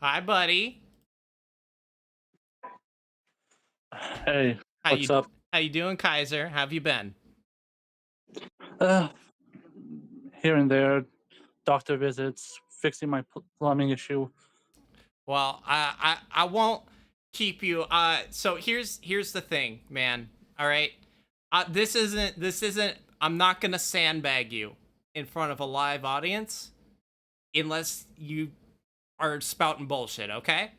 Hi, buddy. Hey, How what's you up? how you doing, Kaiser? How have you been? Uh, Here and there, doctor visits, fixing my plumbing issue. Well, I won't keep you. So here's the thing, man. All right. This isn't. I'm not gonna sandbag you in front of a live audience unless you are spouting bullshit. Okay.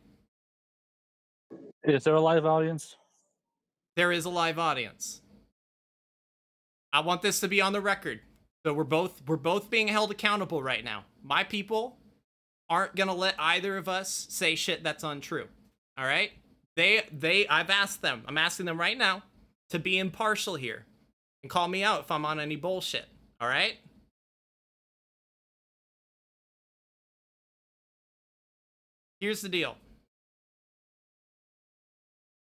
Is there a live audience? There is a live audience. I want this to be on the record. So we're both being held accountable right now. My people aren't gonna let either of us say shit that's untrue. All right? I've asked them. I'm asking them right now to be impartial here and call me out if I'm on any bullshit. All right? Here's the deal.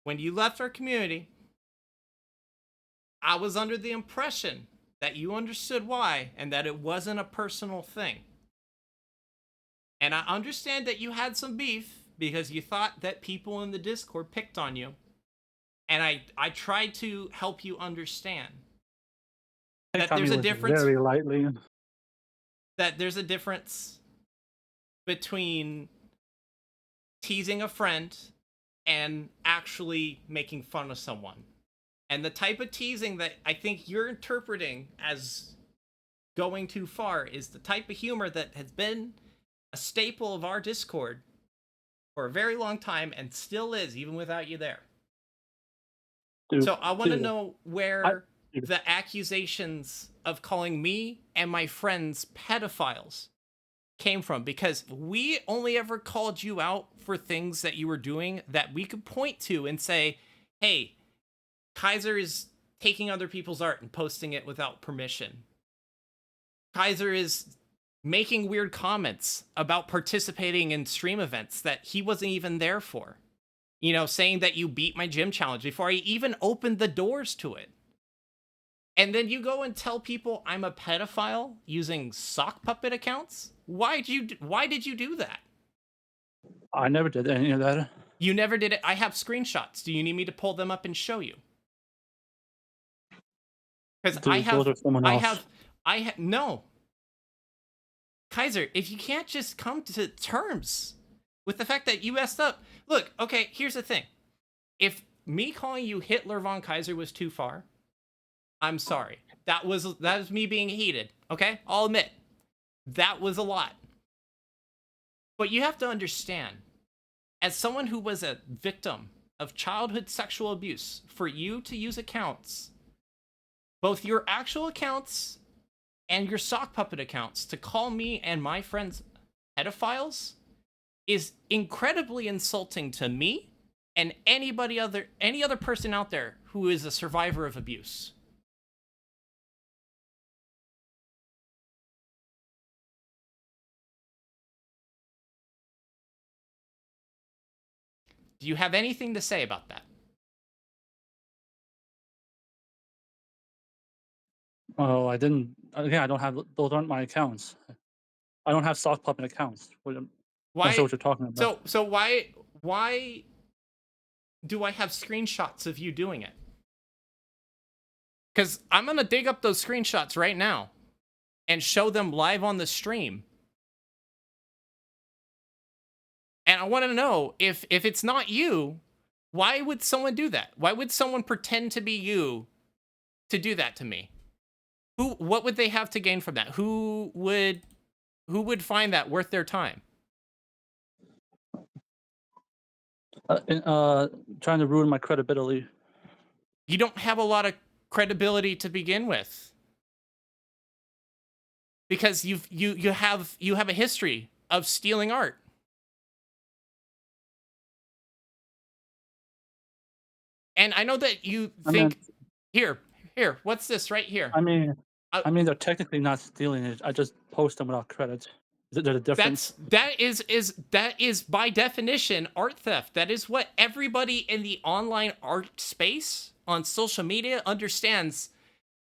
When you left our community, I was under the impression that you understood why and that it wasn't a personal thing. And I understand that you had some beef because you thought that people in the Discord picked on you. And I tried to help you understand Pick that on me there's a was difference very lightly. between teasing a friend and actually making fun of someone. And the type of teasing that I think you're interpreting as going too far is the type of humor that has been a staple of our Discord for a very long time and still is, even without you there. Dude, So I want to dude, know I, where dude, the accusations of calling me and my friends pedophiles came from, because we only ever called you out for things that you were doing that we could point to and say, hey, Kaiser is taking other people's art and posting it without permission. Kaiser is making weird comments about participating in stream events that he wasn't even there for. You know, saying that you beat my gym challenge before I even opened the doors to it. And then you go and tell people I'm a pedophile using sock puppet accounts? Why did you do that? I never did any of that. You never did it. I have screenshots. Do you need me to pull them up and show you? Cuz Dude, those are someone else. no. Kaiser, if you can't just come to terms with the fact that you messed up. Look, okay, here's the thing. If me calling you Hitler von Kaiser was too far, I'm sorry. That was me being heated, okay? I'll admit. That was a lot. But you have to understand, as someone who was a victim of childhood sexual abuse, for you to use accounts, both your actual accounts and your sock puppet accounts, to call me and my friends pedophiles is incredibly insulting to me and any other person out there who is a survivor of abuse. Do you have anything to say about that? Oh, I didn't. Again, I don't have. Those aren't my accounts. I don't have sock puppet accounts. Not sure Why what you're talking about. so why do I have screenshots of you doing it? Cuz I'm going to dig up those screenshots right now and show them live on the stream. And I want to know, if it's not you, why would someone do that? Why would someone pretend to be you to do that to me? What would they have to gain from that? Who would find that worth their time? Trying to ruin my credibility. You don't have a lot of credibility to begin with, because you have a history of stealing art. And I know that you I mean, think, here, what's this right here? I mean, Uh, I mean, they're technically not stealing it. I just post them without credit. There's a difference. that is by definition art theft. That is what everybody in the online art space on social media understands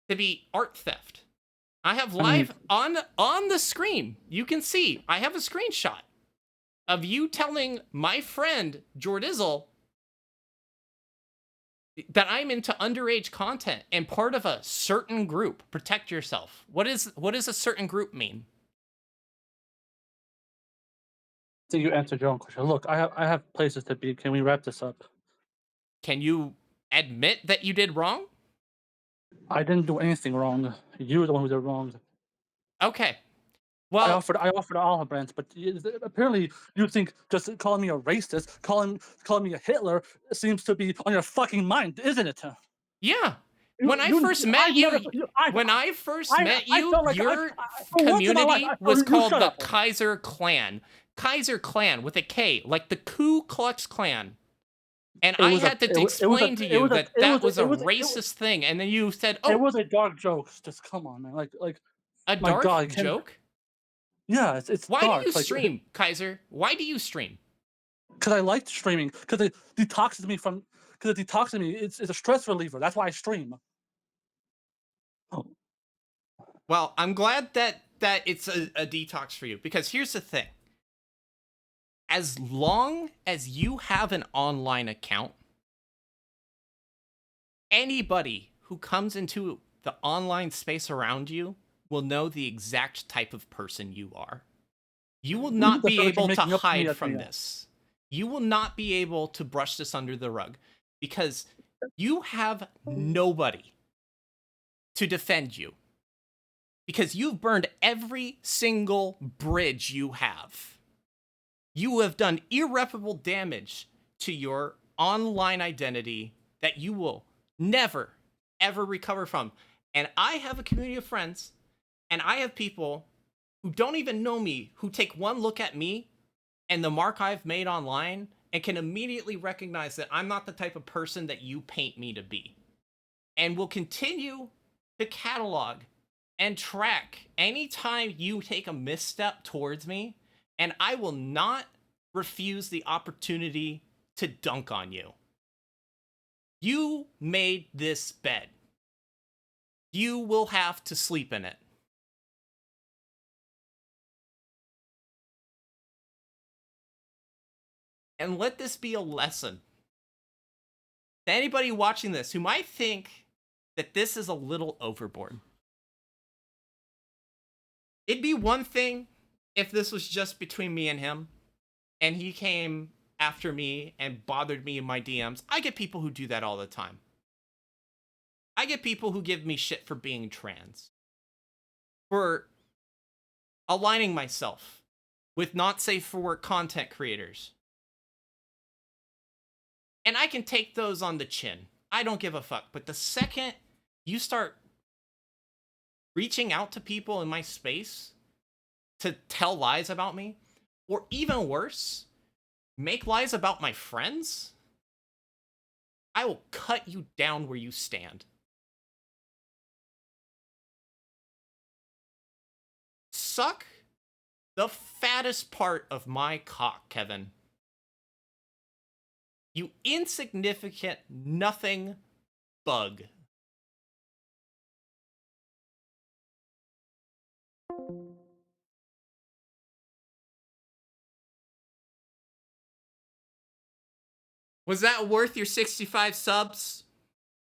to be art theft. I have I mean, live on the screen. You can see I have a screenshot of you telling my friend Jordizzle that I'm into underage content and part of a certain group. Protect yourself. What does a certain group mean? I think you answered your own question. Look, I have places to be. Can we wrap this up? Can you admit that you did wrong? I didn't do anything wrong. You were the one who did wrong. Okay. I Well, offered I offered olive branch, but apparently you think just calling me a racist, calling me a Hitler seems to be on your fucking mind, isn't it? yeah. You you I've never you When I first I met I you, felt like your for once in my life community I was you called shut the up. Kaiser Clan. Kaiser Clan with a K, like the Ku Klux Klan. And It I was a had to it was a explain to it you was a that it that was a was a racist thing. And then you said, it oh, was a dark joke. Just come on, man. Like a my dark God, I can't. joke? Yeah, it's Why do you dark. Like stream, Kaiser? Why do you stream? because I liked streaming because it detoxes me from because it detoxes me. It's a stress reliever. That's why I stream. Oh, Well, I'm glad that it's a detox for you because here's the thing. As long as you have an online account, anybody who comes into the online space around you will know the exact type of person you are. You will you not just be feel like you're able to making up to me hide at the from this. You will not be able to brush this under the rug because you have nobody to defend you because you've burned every single bridge you have. You have done irreparable damage to your online identity that you will never, ever recover from. And I have a community of friends, and I have people who don't even know me who take one look at me and the mark I've made online and can immediately recognize that I'm not the type of person that you paint me to be. And will continue to catalog and track anytime you take a misstep towards me, and I will not refuse the opportunity to dunk on you. You made this bed. You will have to sleep in it. And let this be a lesson to anybody watching this who might think that this is a little overboard. It'd be one thing if this was just between me and him, and he came after me and bothered me in my DMs. I get people who do that all the time. I get people who give me shit for being trans, for aligning myself with not safe for work content creators. And I can take those on the chin. I don't give a fuck. But the second you start reaching out to people in my space to tell lies about me, or even worse, make lies about my friends, I will cut you down where you stand. Suck the fattest part of my cock, Kevin. You insignificant nothing bug. Was that worth your 65 subs?